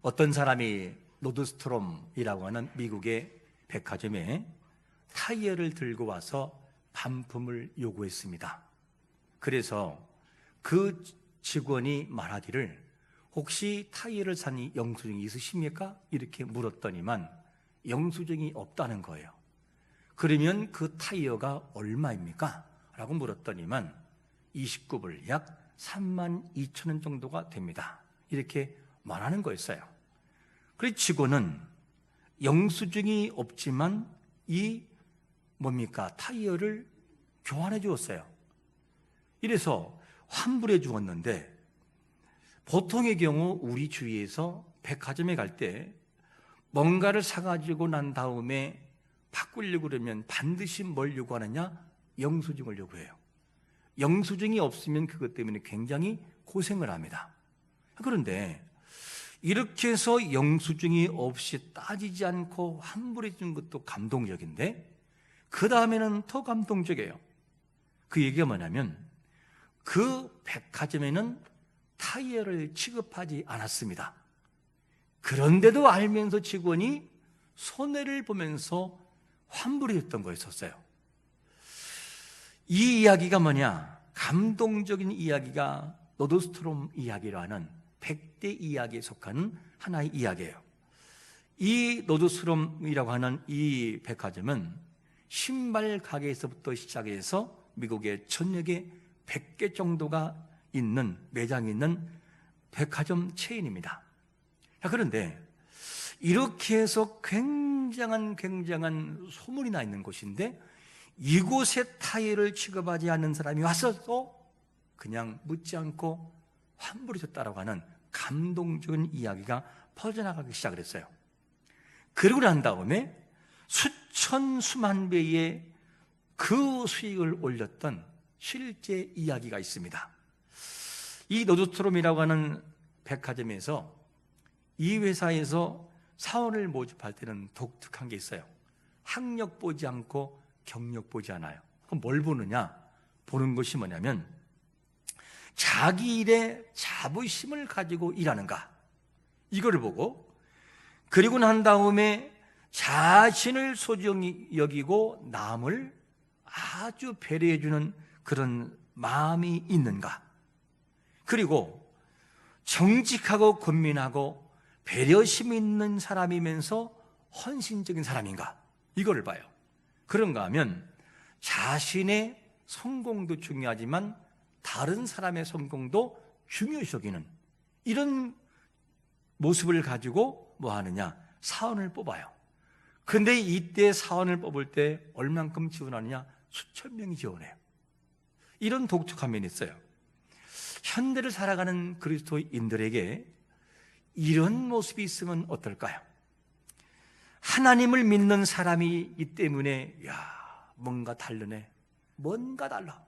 어떤 사람이 노드스트롬이라고 하는 미국의 백화점에 타이어를 들고 와서 반품을 요구했습니다. 그래서 그 직원이 말하기를 혹시 타이어를 산 영수증이 있으십니까? 이렇게 물었더니만 영수증이 없다는 거예요. 그러면 그 타이어가 얼마입니까? 라고 물었더니만 29불 약 32,000원 정도가 됩니다. 이렇게 말하는 거였어요. 그래서 직원은 영수증이 없지만 타이어를 교환해 주었어요. 이래서 환불해 주었는데, 보통의 경우 우리 주위에서 백화점에 갈 때 뭔가를 사가지고 난 다음에 바꾸려고 그러면 반드시 뭘 요구하느냐? 영수증을 요구해요. 영수증이 없으면 그것 때문에 굉장히 고생을 합니다. 그런데 이렇게 해서 영수증이 없이 따지지 않고 환불해 준 것도 감동적인데, 그 다음에는 더 감동적이에요. 그 얘기가 뭐냐면 그 백화점에는 타이어를 취급하지 않았습니다. 그런데도 알면서 직원이 손해를 보면서 환불해 줬던 거였었어요. 이 이야기가 뭐냐? 감동적인 이야기가 노드스트롬 이야기라는 100대 이야기에 속하는 하나의 이야기예요. 이 노드스트롬이라고 하는 이 백화점은 신발 가게에서부터 시작해서 미국의 전역에 100개 정도가 있는 매장이 있는 백화점 체인입니다. 그런데 이렇게 해서 굉장한 소문이 나 있는 곳인데, 이곳에 타이어를 취급하지 않는 사람이 왔어도 그냥 묻지 않고 환불해 줬다라고 하는 감동적인 이야기가 퍼져나가기 시작을 했어요. 그러고 난 다음에 수만 배의 그 수익을 올렸던 실제 이야기가 있습니다. 이 노드스트롬이라고 하는 백화점에서, 이 회사에서 사원을 모집할 때는 독특한 게 있어요. 학력 보지 않고 경력 보지 않아요. 그럼 뭘 보느냐? 보는 것이 뭐냐면 자기 일에 자부심을 가지고 일하는가, 이거를 보고, 그리고 난 다음에 자신을 소중히 여기고 남을 아주 배려해 주는 그런 마음이 있는가, 그리고 정직하고 권민하고 배려심 있는 사람이면서 헌신적인 사람인가, 이거를 봐요. 그런가 하면 자신의 성공도 중요하지만 다른 사람의 성공도 중요시 여기는 이런 모습을 가지고 뭐 하느냐? 사원을 뽑아요. 근데 이때 사원을 뽑을 때 얼만큼 지원하느냐? 수천 명이 지원해요. 이런 독특한 면이 있어요. 현대를 살아가는 그리스도인들에게 이런 모습이 있으면 어떨까요? 하나님을 믿는 사람이기 때문에 뭔가 다르네, 뭔가 달라,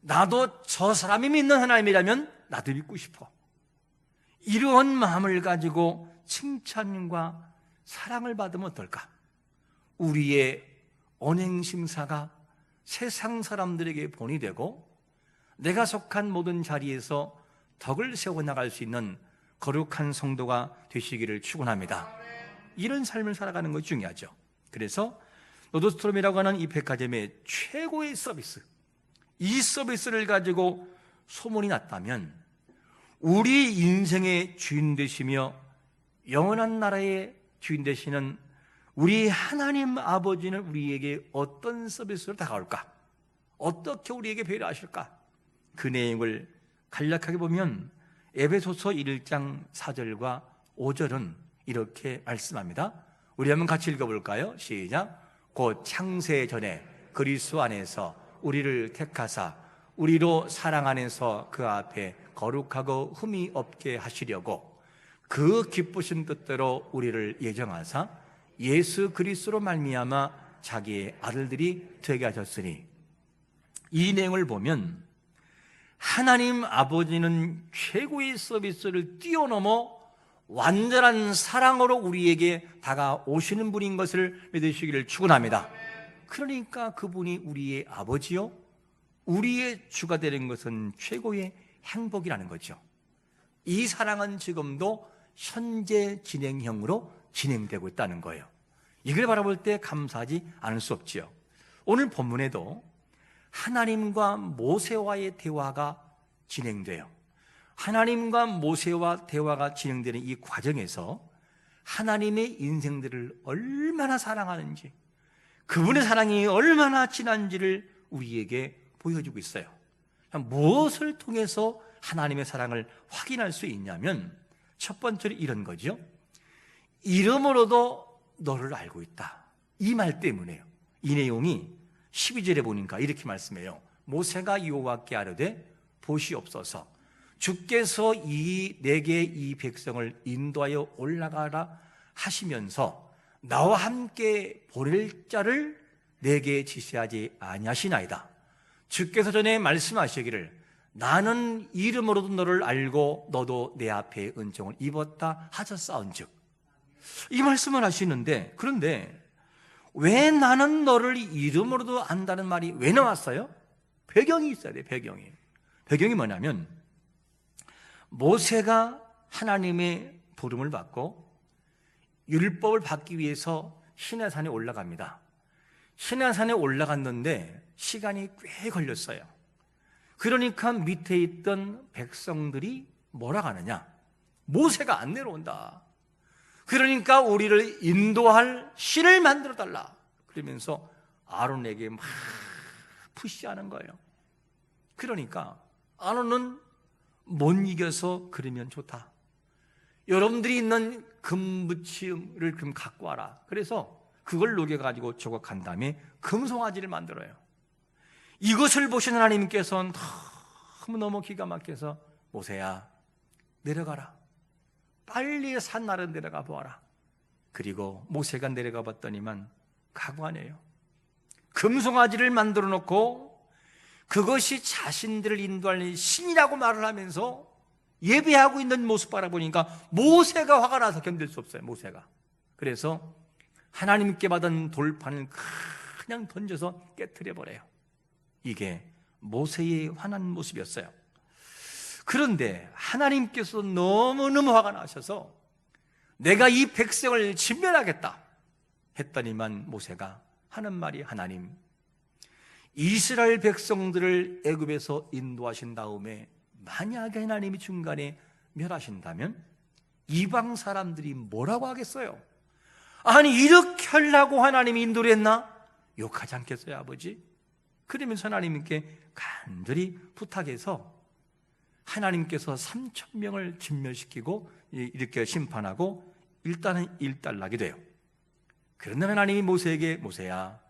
나도 저 사람이 믿는 하나님이라면 나도 믿고 싶어, 이런 마음을 가지고 칭찬과 사랑을 받으면 어떨까? 우리의 언행심사가 세상 사람들에게 본이 되고 내가 속한 모든 자리에서 덕을 세워나갈 수 있는 거룩한 성도가 되시기를 축원합니다. 이런 삶을 살아가는 것이 중요하죠. 그래서 노드스트롬이라고 하는 이 백화점의 최고의 서비스, 이 서비스를 가지고 소문이 났다면 우리 인생의 주인 되시며 영원한 나라의 주인 되시는 우리 하나님 아버지는 우리에게 어떤 서비스로 다가올까? 어떻게 우리에게 배려하실까? 그 내용을 간략하게 보면 에베소서 1장 4절과 5절은 이렇게 말씀합니다. 우리 한번 같이 읽어볼까요? 시작. 곧 창세 전에 그리스도 안에서 우리를 택하사 우리로 사랑 안에서 그 앞에 거룩하고 흠이 없게 하시려고 그 기쁘신 뜻대로 우리를 예정하사 예수 그리스도로 말미암아 자기의 아들들이 되게 하셨으니, 이 내용을 보면 하나님 아버지는 최고의 서비스를 뛰어넘어 완전한 사랑으로 우리에게 다가오시는 분인 것을 믿으시기를 축원합니다. 그러니까 그분이 우리의 아버지요, 우리의 주가 되는 것은 최고의 행복이라는 거죠. 이 사랑은 지금도 현재 진행형으로 진행되고 있다는 거예요. 이걸 바라볼 때 감사하지 않을 수 없지요. 오늘 본문에도 하나님과 모세와의 대화가 진행돼요. 하나님과 모세와 대화가 진행되는 이 과정에서 하나님의 인생들을 얼마나 사랑하는지, 그분의 사랑이 얼마나 진한지를 우리에게 보여주고 있어요. 무엇을 통해서 하나님의 사랑을 확인할 수 있냐면 첫 번째로 이런 거죠. 이름으로도 너를 알고 있다. 이 말 때문에요. 이 내용이 12절에 보니까 이렇게 말씀해요. 모세가 여호와께 아뢰되 보시옵소서, 주께서 내게 이 백성을 인도하여 올라가라 하시면서 나와 함께 보낼 자를 내게 지시하지 아니하시나이다. 주께서 전에 말씀하시기를 나는 이름으로도 너를 알고 너도 내 앞에 은총을 입었다 하셨사온즉. 이 말씀을 하시는데, 그런데 왜 나는 너를 이름으로도 안다는 말이 왜 나왔어요? 배경이 있어야 돼요. 배경이 뭐냐면 모세가 하나님의 부름을 받고 율법을 받기 위해서 시내산에 올라갑니다. 시내산에 올라갔는데 시간이 꽤 걸렸어요. 그러니까 밑에 있던 백성들이 뭐라 하느냐? 모세가 안 내려온다. 그러니까 우리를 인도할 신을 만들어 달라. 그러면서 아론에게 막 푸시하는 거예요. 그러니까 아론은 못 이겨서 그러면 좋다. 여러분들이 있는 금붙임을 금 갖고 와라. 그래서 그걸 녹여가지고 조각한 다음에 금송아지를 만들어요. 이것을 보신 하나님께서는 너무너무 기가 막혀서 모세야 내려가라. 빨리 산나를 내려가 보아라. 그리고 모세가 내려가 봤더니만 가관해요. 금송아지를 만들어 놓고 그것이 자신들을 인도할 신이라고 말을 하면서 예배하고 있는 모습 바라보니까 모세가 화가 나서 견딜 수 없어요. 모세가. 그래서 하나님께 받은 돌판을 그냥 던져서 깨트려 버려요. 이게 모세의 화난 모습이었어요. 그런데 하나님께서 너무너무 화가 나셔서 내가 이 백성을 진멸하겠다 했더니만 모세가 하는 말이, 하나님, 이스라엘 백성들을 애굽에서 인도하신 다음에 만약에 하나님이 중간에 멸하신다면 이방 사람들이 뭐라고 하겠어요? 아니, 이렇게 하려고 하나님이 인도를 했나? 욕하지 않겠어요, 아버지? 그러면서 하나님께 간절히 부탁해서 하나님께서 3,000명을 진멸시키고 이렇게 심판하고 일단은 일단락이 돼요. 그런데 하나님이 모세에게, 모세야,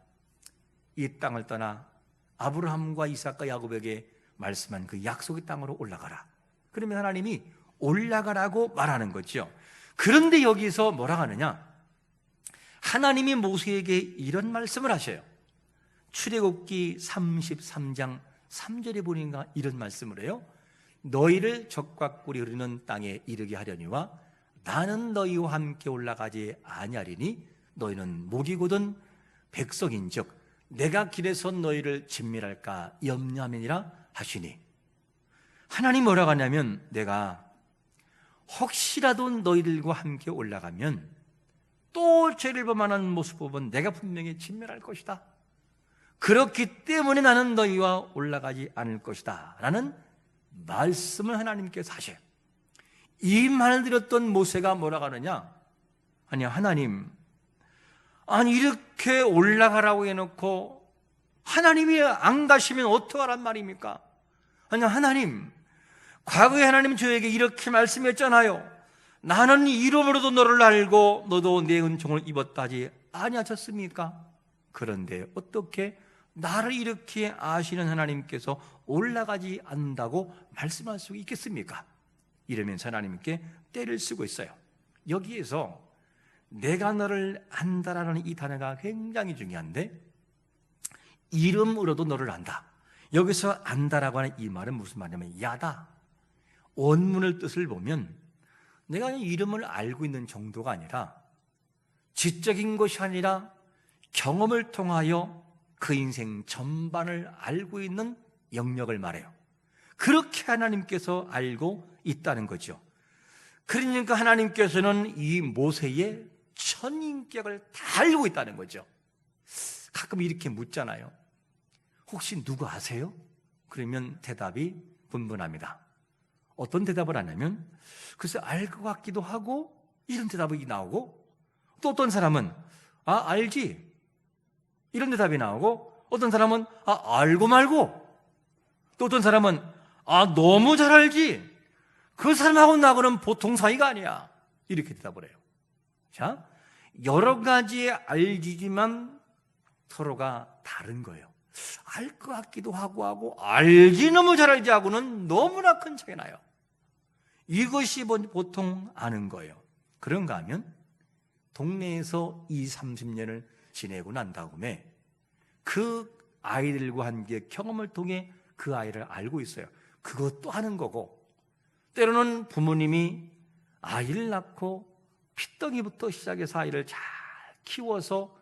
이 땅을 떠나 아브라함과 이삭과 야곱에게 말씀한 그 약속의 땅으로 올라가라. 그러면 하나님이 올라가라고 말하는 거죠. 그런데 여기서 뭐라 하느냐? 하나님이 모세에게 이런 말씀을 하셔요. 출애굽기 33장 3절에 보니까 이런 말씀을 해요. 너희를 적과 꿀이 흐르는 땅에 이르게 하려니와 나는 너희와 함께 올라가지 아니하리니 너희는 목이거든 백성인즉 내가 길에서 너희를 진멸할까 염려함이니라 하시니. 하나님 뭐라고 하냐면 내가 혹시라도 너희들과 함께 올라가면 또 죄를 범하는 모습 보면 내가 분명히 진멸할 것이다. 그렇기 때문에 나는 너희와 올라가지 않을 것이다 라는 말씀을 하나님께서 하셔요. 이 말을 들었던 모세가 뭐라고 하느냐? 아니, 하나님, 아니 이렇게 올라가라고 해놓고 하나님이 안 가시면 어떡하란 말입니까? 아니, 하나님, 과거에 하나님 저에게 이렇게 말씀했잖아요. 나는 이름으로도 너를 알고 너도 내 은총을 입었다 하지 아니하셨습니까? 그런데 어떻게 나를 이렇게 아시는 하나님께서 올라가지 않는다고 말씀할 수 있겠습니까? 이러면서 하나님께 때를 쓰고 있어요. 여기에서 내가 너를 안다라는 이 단어가 굉장히 중요한데, 이름으로도 너를 안다. 여기서 안다라고 하는 이 말은 무슨 말이냐면 야다. 원문의 뜻을 보면 내가 이름을 알고 있는 정도가 아니라 지적인 것이 아니라 경험을 통하여 그 인생 전반을 알고 있는 영역을 말해요. 그렇게 하나님께서 알고 있다는 거죠. 그러니까 하나님께서는 이 모세의 전인격을 다 알고 있다는 거죠. 가끔 이렇게 묻잖아요. 혹시 누구 아세요? 그러면 대답이 분분합니다. 어떤 대답을 하냐면 글쎄 알 것 같기도 하고 이런 대답이 나오고, 또 어떤 사람은 알지 이런 대답이 나오고, 어떤 사람은 알고 말고, 또 어떤 사람은 너무 잘 알지, 그 사람하고 나하고는 보통 사이가 아니야, 이렇게 대답을 해요. 자, 여러 가지의 알지지만 서로가 다른 거예요. 알 것 같기도 하고 알지 너무 잘 알지 하고는 너무나 큰 차이가 나요. 이것이 보통 아는 거예요. 그런가 하면 동네에서 20-30년을 지내고 난 다음에 그 아이들과 함께 경험을 통해 그 아이를 알고 있어요. 그것도 하는 거고, 때로는 부모님이 아이를 낳고 핏덩이부터 시작해서 아이를 잘 키워서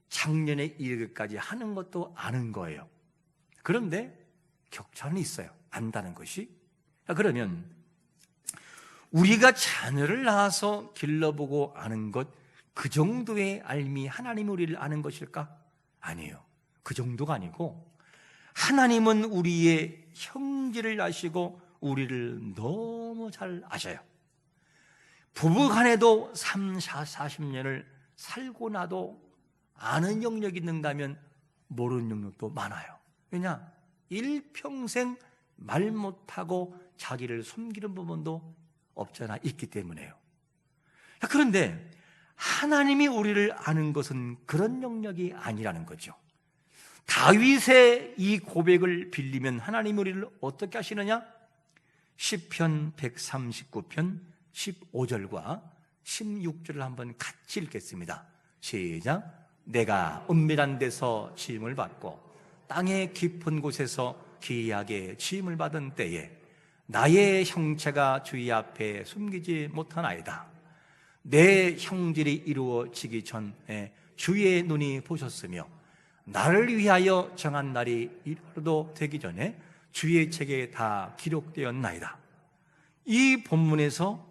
작년에 이르기까지 하는 것도 아는 거예요. 그런데 격차는 있어요. 안다는 것이. 그러면 우리가 자녀를 낳아서 길러보고 아는 것, 그 정도의 알미 하나님이 우리를 아는 것일까? 아니에요. 그 정도가 아니고, 하나님은 우리의 형질을 아시고 우리를 너무 잘 아셔요. 부부간에도 30-40년을 살고 나도 아는 영역이 있는가 하면 모르는 영역도 많아요. 왜냐? 일평생 말 못하고 자기를 숨기는 부분도 없잖아 있기 때문에요. 그런데 하나님이 우리를 아는 것은 그런 영역이 아니라는 거죠. 다윗의 이 고백을 빌리면 하나님이 우리를 어떻게 하시느냐? 시편 139편 15절과 16절을 한번 같이 읽겠습니다. 시작. 내가 은밀한 데서 지음을 받고 땅의 깊은 곳에서 기이하게 지음을 받은 때에 나의 형체가 주의 앞에 숨기지 못하나이다. 내 형질이 이루어지기 전에 주의 눈이 보셨으며 나를 위하여 정한 날이 이르도 되기 전에 주의 책에 다 기록되었나이다. 이 본문에서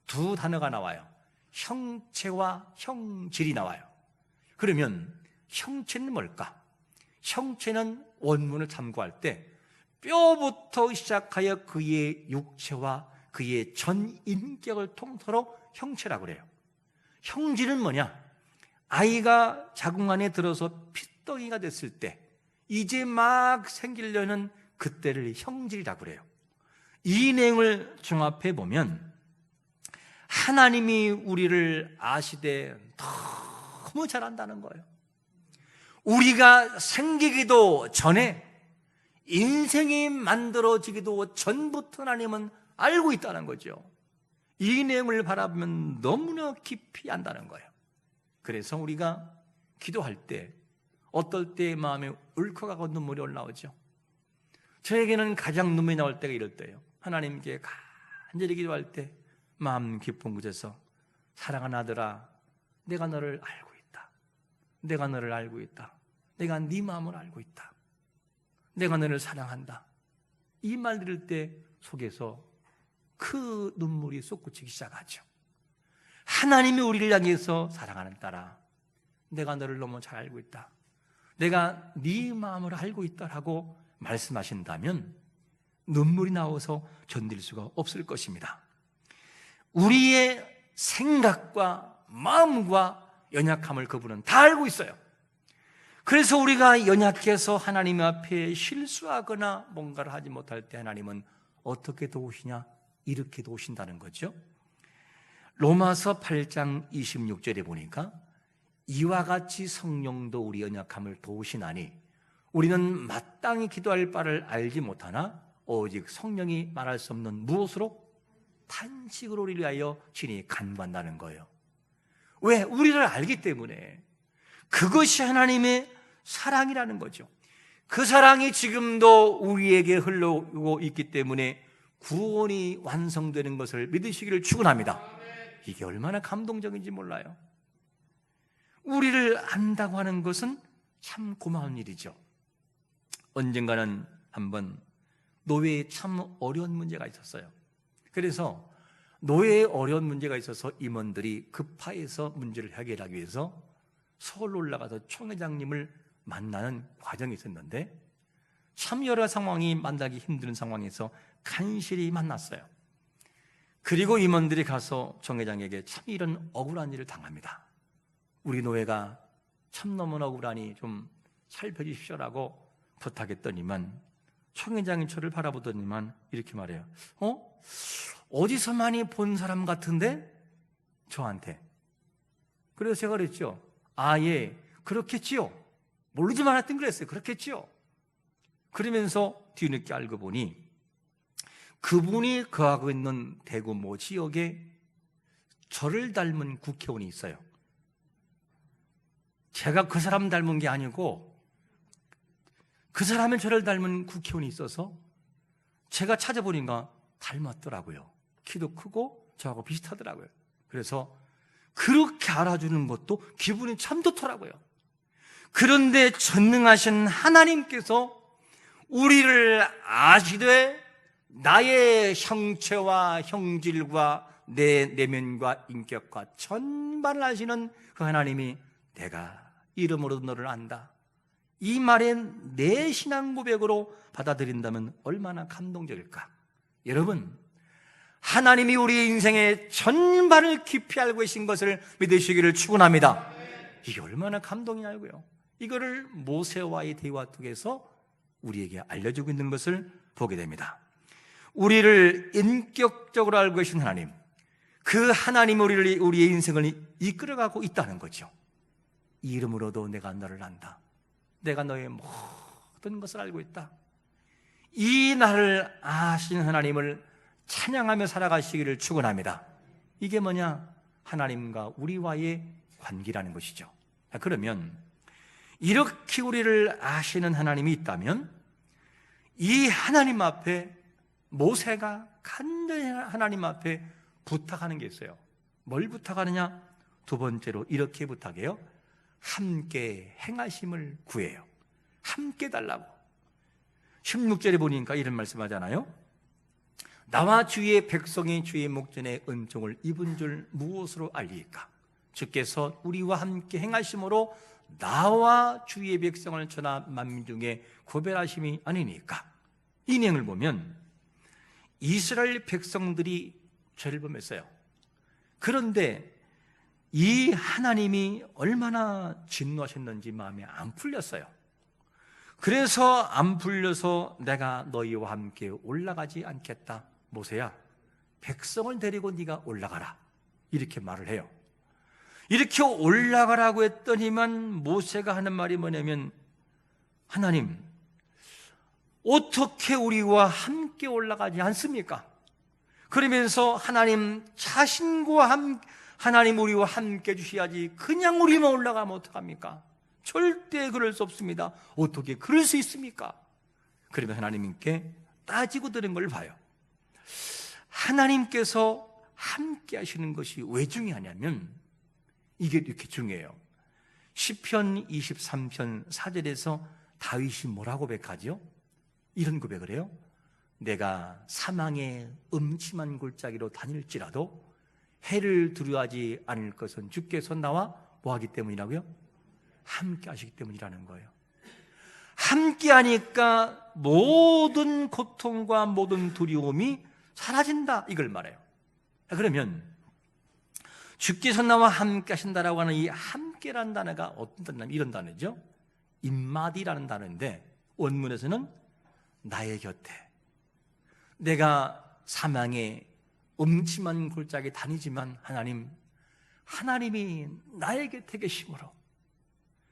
두 단어가 나와요. 형체와 형질이 나와요. 그러면 형체는 뭘까? 형체는 원문을 참고할 때 뼈부터 시작하여 그의 육체와 그의 전 인격을 통틀어 형체라고 그래요. 형질은 뭐냐? 아이가 자궁 안에 들어서 핏덩이가 됐을 때 이제 막 생기려는 그때를 형질이라고 그래요. 이 내용을 종합해 보면 하나님이 우리를 아시되 너무 잘 안다는 거예요. 우리가 생기기도 전에, 인생이 만들어지기도 전부터 하나님은 알고 있다는 거죠. 이 내용을 바라보면 너무나 깊이 안다는 거예요. 그래서 우리가 기도할 때 어떨 때 마음에 울컥하고 눈물이 올라오죠. 저에게는 가장 눈물이 나올 때가 이럴 때예요. 하나님께 간절히 기도할 때 마음 깊은 곳에서 사랑하는 아들아, 내가 너를 알고 있다. 내가 너를 알고 있다. 내가 네 마음을 알고 있다. 내가 너를 사랑한다. 이 말 들을 때 속에서 그 눈물이 솟구치기 시작하죠. 하나님이 우리를 향해서 사랑하는 딸아, 내가 너를 너무 잘 알고 있다. 내가 네 마음을 알고 있다라고 말씀하신다면 눈물이 나와서 견딜 수가 없을 것입니다. 우리의 생각과 마음과 연약함을 그분은 다 알고 있어요. 그래서 우리가 연약해서 하나님 앞에 실수하거나 뭔가를 하지 못할 때 하나님은 어떻게 도우시냐? 이렇게 도우신다는 거죠. 로마서 8장 26절에 보니까 이와 같이 성령도 우리 연약함을 도우시나니 우리는 마땅히 기도할 바를 알지 못하나 오직 성령이 말할 수 없는 무엇으로? 탄식으로 우리를 위하여 친히 간구한다는 거예요. 왜? 우리를 알기 때문에. 그것이 하나님의 사랑이라는 거죠. 그 사랑이 지금도 우리에게 흘러오고 있기 때문에 구원이 완성되는 것을 믿으시기를 축원합니다. 이게 얼마나 감동적인지 몰라요. 우리를 안다고 하는 것은 참 고마운 일이죠. 언젠가는 한번 노회에 참 어려운 문제가 있었어요. 그래서 노예의 어려운 문제가 있어서 임원들이 급파해서 문제를 해결하기 위해서 서울로 올라가서 총회장님을 만나는 과정이 있었는데 참 여러 상황이 만나기 힘든 상황에서 간신히 만났어요. 그리고 임원들이 가서 총회장에게 참 이런 억울한 일을 당합니다. 우리 노예가 참 너무 억울하니 좀 살펴주십시오라고 부탁했더니만 총회장이 저를 바라보더니만 이렇게 말해요. 어디서 많이 본 사람 같은데? 저한테. 그래서 제가 그랬죠. 예, 그렇겠지요. 모르지만 하여튼 그랬어요. 그렇겠지요. 그러면서 뒤늦게 알고 보니 그분이 거하고 있는 대구 모 지역에 저를 닮은 국회의원이 있어요. 제가 그 사람 닮은 게 아니고 그 사람은 저를 닮은 국회의원이 있어서 제가 찾아보니까 닮았더라고요. 키도 크고 저하고 비슷하더라고요. 그래서 그렇게 알아주는 것도 기분이 참 좋더라고요. 그런데 전능하신 하나님께서 우리를 아시되 나의 형체와 형질과 내 내면과 인격과 전반을 아시는 그 하나님이 내가 이름으로 너를 안다, 이 말엔 내 신앙 고백으로 받아들인다면 얼마나 감동적일까. 여러분, 하나님이 우리의 인생의 전반을 깊이 알고 계신 것을 믿으시기를 축원합니다. 이게 얼마나 감동이냐고요. 이거를 모세와의 대화 속에서 우리에게 알려주고 있는 것을 보게 됩니다. 우리를 인격적으로 알고 계신 하나님, 그 하나님 우리의 인생을 이끌어가고 있다는 거죠. 이 이름으로도 내가 너를 안다, 내가 너의 모든 것을 알고 있다. 이 나를 아시는 하나님을 찬양하며 살아가시기를 축원합니다. 이게 뭐냐? 하나님과 우리와의 관계라는 것이죠. 그러면 이렇게 우리를 아시는 하나님이 있다면 이 하나님 앞에 모세가 간절히 하나님 앞에 부탁하는 게 있어요. 뭘 부탁하느냐? 두 번째로 이렇게 부탁해요. 함께 행하심을 구해요. 함께 달라고. 16절에 보니까 이런 말씀하잖아요. 나와 주의 백성이 주의 목전에 은총을 입은 줄 무엇으로 알리까? 주께서 우리와 함께 행하심으로 나와 주의 백성을 천하 만민 중에 구별하심이 아니니까. 이 내용을 보면 이스라엘 백성들이 죄를 범했어요. 그런데 이 하나님이 얼마나 진노하셨는지 마음에 안 풀렸어요. 그래서 안 풀려서 내가 너희와 함께 올라가지 않겠다. 모세야, 백성을 데리고 네가 올라가라, 이렇게 말을 해요. 이렇게 올라가라고 했더니만 모세가 하는 말이 뭐냐면, 하나님, 어떻게 우리와 함께 올라가지 않습니까? 그러면서 하나님 자신과 하나님 우리와 함께 주셔야지 그냥 우리만 올라가면 어떡합니까? 절대 그럴 수 없습니다. 어떻게 그럴 수 있습니까? 그러면 하나님께 따지고 들은 걸 봐요. 하나님께서 함께 하시는 것이 왜 중요하냐면 이게 이렇게 중요해요. 시편 23편 4절에서 다윗이 뭐라고 고백하죠? 이런 고백을 해요. 내가 사망의 음침한 골짜기로 다닐지라도 해를 두려워하지 않을 것은 주께서 나와 뭐하기 때문이라고요? 함께 하시기 때문이라는 거예요. 함께 하니까 모든 고통과 모든 두려움이 사라진다, 이걸 말해요. 그러면 주께서 나와 함께 하신다라고 하는 이 함께라는 단어가 어떤 단어냐면 이런 단어죠. 임마디라는 단어인데 원문에서는 나의 곁에, 내가 사망의 음침한 골짜기에 다니지만 하나님이 나의 곁에 계심으로,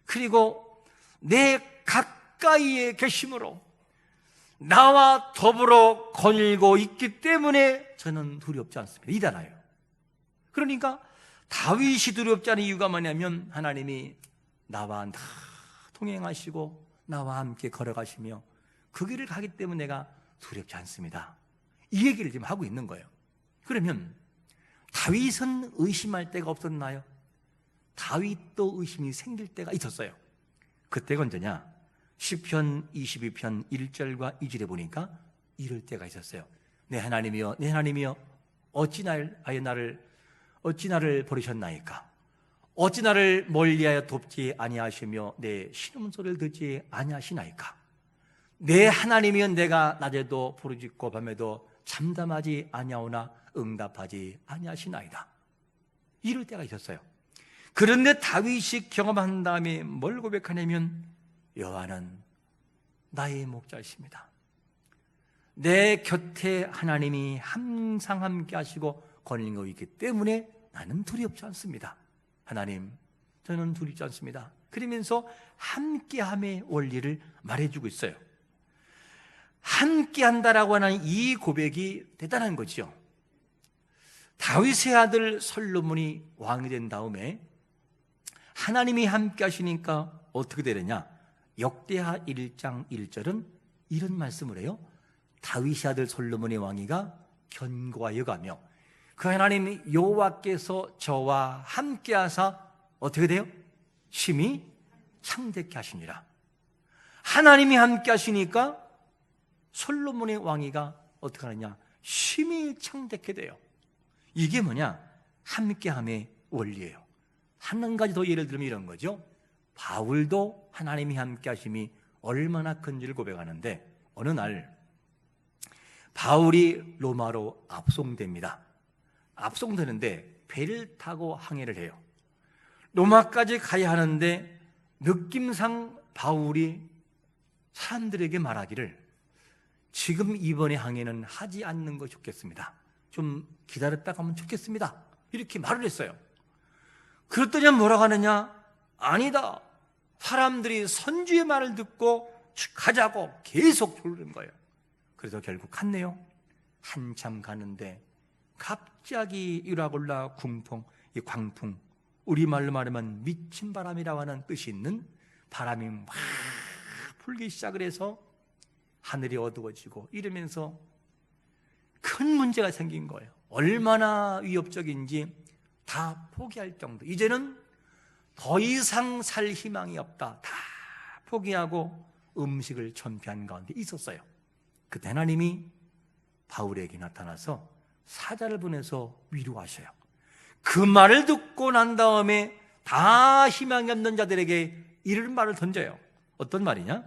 그리고 내 가까이에 계심으로 나와 더불어 거닐고 있기 때문에 저는 두렵지 않습니다. 이 단어예요. 그러니까 다윗이 두렵지 않은 이유가 뭐냐면 하나님이 나와 다 동행하시고 나와 함께 걸어가시며 그 길을 가기 때문에 내가 두렵지 않습니다. 이 얘기를 지금 하고 있는 거예요. 그러면 다윗은 의심할 때가 없었나요? 다윗도 의심이 생길 때가 있었어요. 그때가 언제냐? 시편 22편 1절과 2절에 보니까 이럴 때가 있었어요. 내 하나님이여, 내 하나님이여, 어찌 나를 버리셨나이까? 어찌 나를 멀리하여 돕지 아니하시며 내 신음소리를 듣지 아니하시나이까? 내 하나님이여 내가 낮에도 부르짖고 밤에도 잠잠하지 아니하오나 응답하지 아니하시나이다. 이럴 때가 있었어요. 그런데 다윗이 경험한 다음에 뭘 고백하냐면 여호와는 나의 목자이십니다. 내 곁에 하나님이 항상 함께 하시고 권능이 있기 때문에 나는 두렵지 않습니다. 하나님, 저는 두렵지 않습니다. 그러면서 함께함의 원리를 말해주고 있어요. 함께한다라고 하는 이 고백이 대단한 거죠. 다윗의 아들 솔로몬이 왕이 된 다음에 하나님이 함께 하시니까 어떻게 되느냐? 역대하 1장 1절은 이런 말씀을 해요. 다윗의 아들 솔로몬의 왕위가 견고하여 가며 그 하나님 여호와께서 저와 함께 하사 어떻게 돼요? 심히 창대케 하시니라. 하나님이 함께 하시니까 솔로몬의 왕위가 어떻게 하느냐? 심히 창대케 돼요. 이게 뭐냐? 함께함의 원리예요. 한 가지 더 예를 들면 이런 거죠. 바울도 하나님이 함께 하심이 얼마나 큰지를 고백하는데 어느 날 바울이 로마로 압송됩니다. 압송되는데 배를 타고 항해를 해요. 로마까지 가야 하는데 느낌상 바울이 사람들에게 말하기를 지금 이번에 항해는 하지 않는 것이 좋겠습니다. 좀 기다렸다 가면 좋겠습니다. 이렇게 말을 했어요. 그랬더니 뭐라고 하느냐? 아니다. 사람들이 선주의 말을 듣고 가자고 계속 조르는 거예요. 그래서 결국 갔네요. 한참 가는데 갑자기 유라굴라 궁풍, 이 광풍, 우리말로 말하면 미친 바람이라고 하는 뜻이 있는 바람이 막 불기 시작을 해서 하늘이 어두워지고 이러면서 큰 문제가 생긴 거예요. 얼마나 위협적인지 다 포기할 정도. 이제는 더 이상 살 희망이 없다. 다 포기하고 음식을 전폐한 가운데 있었어요. 그때 하나님이 바울에게 나타나서 사자를 보내서 위로하셔요. 그 말을 듣고 난 다음에 다 희망이 없는 자들에게 이런 말을 던져요. 어떤 말이냐?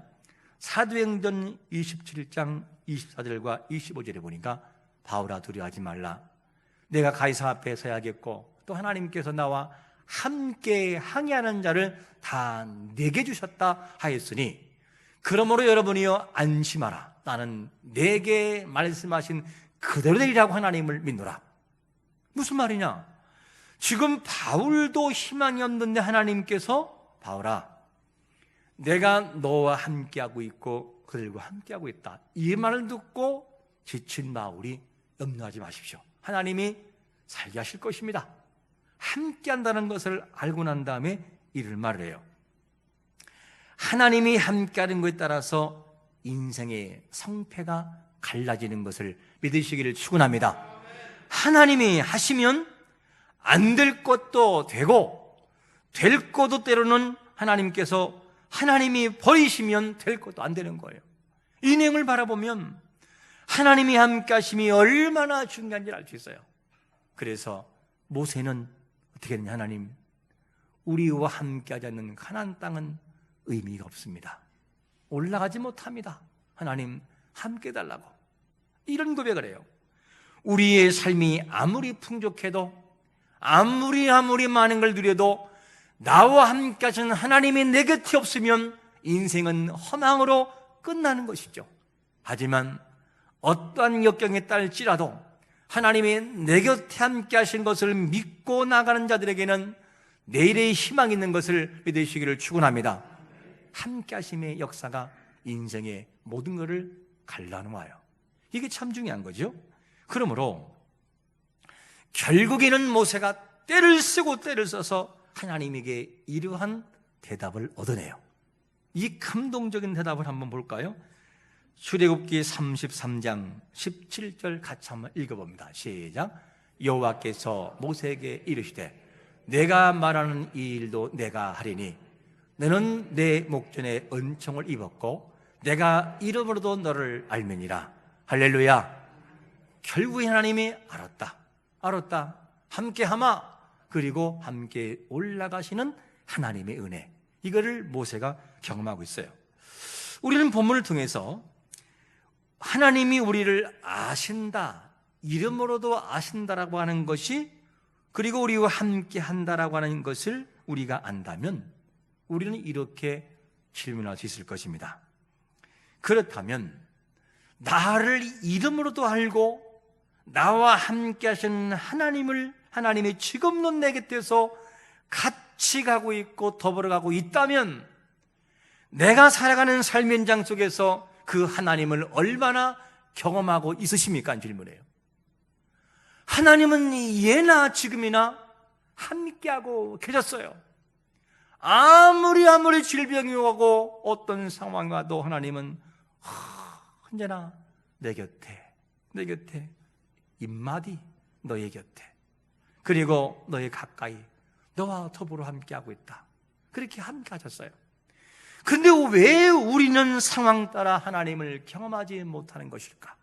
사도행전 27장 24절과 25절에 보니까 바울아 두려워하지 말라. 내가 가이사 앞에 서야겠고 또 하나님께서 나와 함께 항해하는 자를 다 내게 주셨다 하였으니 그러므로 여러분이여 안심하라. 나는 내게 말씀하신 그대로 되리라고 하나님을 믿노라. 무슨 말이냐? 지금 바울도 희망이 없는데 하나님께서 바울아 내가 너와 함께하고 있고 그들과 함께하고 있다. 이 말을 듣고 지친 바울이 염려하지 마십시오. 하나님이 살게 하실 것입니다. 함께한다는 것을 알고 난 다음에 이를 말을 해요. 하나님이 함께하는 것에 따라서 인생의 성패가 갈라지는 것을 믿으시기를 축원합니다. 하나님이 하시면 안 될 것도 되고 될 것도 때로는 하나님이 버리시면 될 것도 안 되는 거예요. 이 내용을 바라보면 하나님이 함께 하심이 얼마나 중요한지 알 수 있어요. 그래서 모세는 어떻게 했냐? 하나님 우리와 함께 하지 않는 가나안 땅은 의미가 없습니다. 올라가지 못합니다. 하나님 함께 해달라고 이런 고백을 해요. 우리의 삶이 아무리 풍족해도 아무리 많은 걸 누려도 나와 함께 하시는 하나님이 내 곁에 없으면 인생은 허망으로 끝나는 것이죠. 하지만 어떠한 역경에 딸지라도 하나님이 내 곁에 함께 하신 것을 믿고 나가는 자들에게는 내일의 희망이 있는 것을 믿으시기를 축원합니다. 함께 하심의 역사가 인생의 모든 것을 갈라놓아요. 이게 참 중요한 거죠. 그러므로 결국에는 모세가 때를 쓰고 때를 써서 하나님에게 이러한 대답을 얻어내요. 이 감동적인 대답을 한번 볼까요? 출애굽기 33장 17절 같이 한번 읽어봅니다. 시작. 여호와께서 모세에게 이르시되 내가 말하는 이 일도 내가 하리니 너는 내 목전에 은총을 입었고 내가 이름으로도 너를 알매니라. 할렐루야. 결국에 하나님이 알았다. 알았다. 함께 하마. 그리고 함께 올라가시는 하나님의 은혜, 이거를 모세가 경험하고 있어요. 우리는 본문을 통해서 하나님이 우리를 아신다, 이름으로도 아신다라고 하는 것이, 그리고 우리와 함께 한다라고 하는 것을 우리가 안다면 우리는 이렇게 질문할 수 있을 것입니다. 그렇다면 나를 이름으로도 알고 나와 함께 하시는 하나님이 지금도 내 곁에서 같이 가고 있고 더불어가고 있다면 내가 살아가는 삶의 현장 속에서 그 하나님을 얼마나 경험하고 있으십니까? 질문해요. 하나님은 예나 지금이나 함께하고 계셨어요. 아무리 질병이 오고 어떤 상황이 와도 하나님은 언제나 내 곁에 입마디 너의 곁에, 그리고 너의 가까이, 너와 더불어 함께하고 있다. 그렇게 함께하셨어요. 근데 왜 우리는 상황 따라 하나님을 경험하지 못하는 것일까?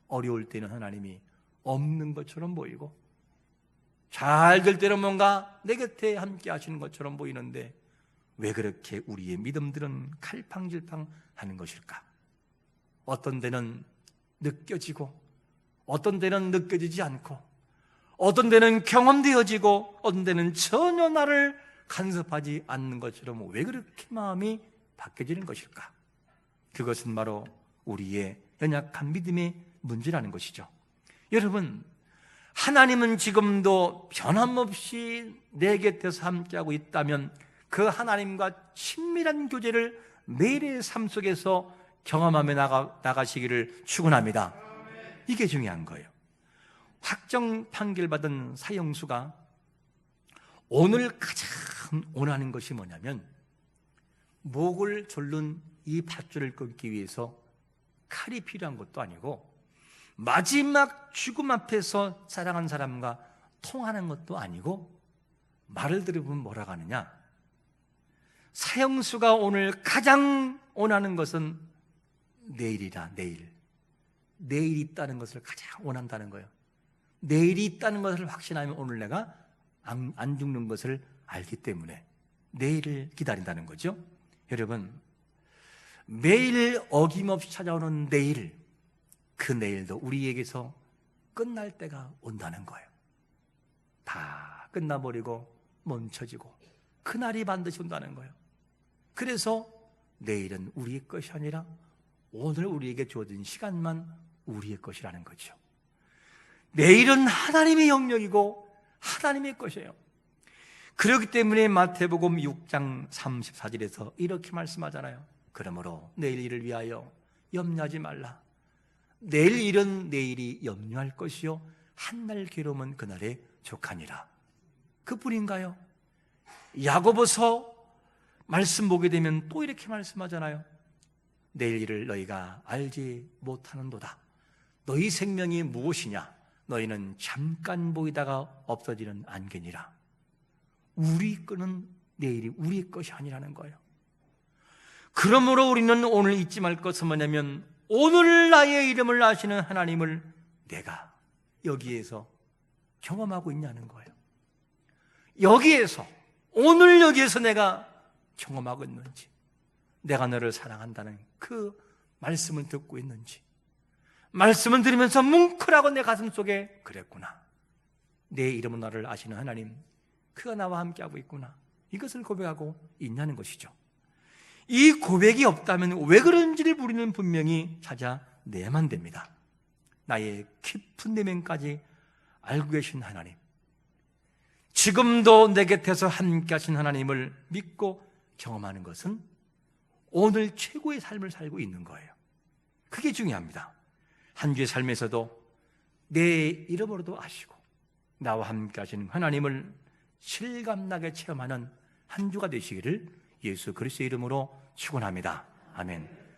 어려울 때는 하나님이 없는 것처럼 보이고 잘 될 때는 뭔가 내 곁에 함께 하시는 것처럼 보이는데 왜 그렇게 우리의 믿음들은 갈팡질팡 하는 것일까? 어떤 데는 느껴지고 어떤 데는 느껴지지 않고 어떤 데는 경험되어지고 어떤 데는 전혀 나를 간섭하지 않는 것처럼 왜 그렇게 마음이 바뀌어지는 것일까? 그것은 바로 우리의 연약한 믿음의 문제라는 것이죠. 여러분, 하나님은 지금도 변함없이 내 곁에서 함께하고 있다면 그 하나님과 친밀한 교제를 매일의 삶 속에서 경험하며 나가시기를 축원합니다. 이게 중요한 거예요. 확정 판결받은 사형수가 오늘 가장 원하는 것이 뭐냐면 목을 졸른 이 밧줄을 끊기 위해서 칼이 필요한 것도 아니고 마지막 죽음 앞에서 사랑한 사람과 통하는 것도 아니고 말을 들어보면 뭐라고 하느냐? 사형수가 오늘 가장 원하는 것은 내일이다. 내일이 있다는 것을 가장 원한다는 거예요. 내일이 있다는 것을 확신하면 오늘 내가 안 죽는 것을 알기 때문에 내일을 기다린다는 거죠. 여러분, 매일 어김없이 찾아오는 내일, 그 내일도 우리에게서 끝날 때가 온다는 거예요. 다 끝나버리고 멈춰지고 그날이 반드시 온다는 거예요. 그래서 내일은 우리의 것이 아니라 오늘 우리에게 주어진 시간만 우리의 것이라는 거죠. 내일은 하나님의 영역이고 하나님의 것이에요. 그렇기 때문에 마태복음 6장 34절에서 이렇게 말씀하잖아요. 그러므로 내일 일을 위하여 염려하지 말라. 내일 일은 내일이 염려할 것이요 한날 괴로움은 그날에 족하니라. 그뿐인가요? 야고보서 말씀 보게 되면 또 이렇게 말씀하잖아요. 내일 일을 너희가 알지 못하는도다. 너희 생명이 무엇이냐? 너희는 잠깐 보이다가 없어지는 안개니라. 우리 거는 내일이 우리 것이 아니라는 거예요. 그러므로 우리는 오늘 잊지 말 것은 뭐냐면 오늘 나의 이름을 아시는 하나님을 내가 여기에서 경험하고 있냐는 거예요. 오늘 여기에서 내가 경험하고 있는지, 내가 너를 사랑한다는 그 말씀을 듣고 있는지, 말씀을 들으면서 뭉클하고 내 가슴 속에 그랬구나, 내 이름은 나를 아시는 하나님, 그가 나와 함께하고 있구나, 이것을 고백하고 있냐는 것이죠. 이 고백이 없다면 왜 그런지를 우리는 분명히 찾아내야만 됩니다. 나의 깊은 내면까지 알고 계신 하나님, 지금도 내 곁에서 함께 하신 하나님을 믿고 경험하는 것은 오늘 최고의 삶을 살고 있는 거예요. 그게 중요합니다. 한 주의 삶에서도 내 이름으로도 아시고 나와 함께 하시는 하나님을 실감나게 체험하는 한 주가 되시기를 예수 그리스도의 이름으로 축원합니다. 아멘.